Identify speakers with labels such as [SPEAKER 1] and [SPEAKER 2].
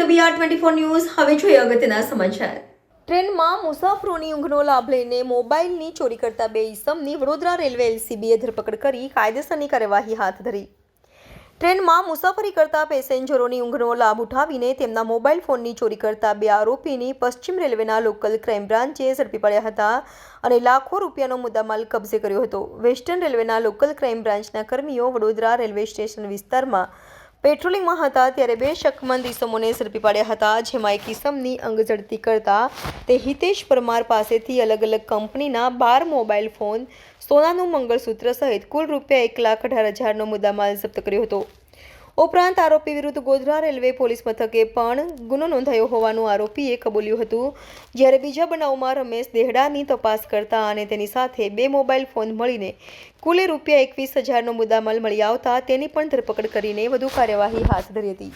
[SPEAKER 1] BR24 news હવે જોઈએ અગત્યના સમાચાર। ટ્રેનમાં મુસાફરોની ઊંઘનો લાભ લઈને મોબાઈલની ચોરી કરતા બે ઈસમની વડોદરા રેલવે LCBએ ધરપકડ કરી કાયદેસરની કાર્યવાહી હાથ ધરી। ટ્રેનમાં મુસાફરી કરતા પેસેન્જરોની ઊંઘનો લાભ ઉઠાવીને તેમના મોબાઈલ ફોનની ચોરી કરતા બે આરોપીની પશ્ચિમ રેલવેના લોકલ ક્રાઇમ બ્રાન્ચે ઝડપી પાડ્યા હતા અને લાખો રૂપિયાનો મુદ્દામાલ કબજે કર્યો હતો। વેસ્ટર્ન રેલવેના લોકલ ક્રાઇમ બ્રાન્ચના કર્મીઓ વડોદરા રેલવે સ્ટેશન વિસ્તારમાં પેટ્રોલિંગમાં હતા ત્યારે બે શકમંદ ઈસમોને ઝડપી પાડ્યા હતા, જેમાં એક ઈસમની અંગ ઝડપી કરતા તે હિતેશ પરમાર પાસેથી અલગ અલગ કંપનીના 12 મોબાઈલ ફોન, સોનાનું મંગળસૂત્ર સહિત કુલ રૂપિયા 1,18,000નો મુદ્દામાલ જપ્ત કર્યો હતો। ઉપરાંત આરોપી વિરુદ્ધ ગોધરા રેલવે પોલીસ મથકે પણ ગુનો નોંધાયો હોવાનું આરોપીએ કબૂલ્યું હતું। જ્યારે બીજા બનાવમાં રમેશ દેહડાની તપાસ કરતા અને તેની સાથે બે મોબાઈલ ફોન મળીને કુલે રૂપિયા 21,000નો મુદ્દામાલ મળી આવતા તેની પણ ધરપકડ કરીને વધુ કાર્યવાહી હાથ ધરી હતી।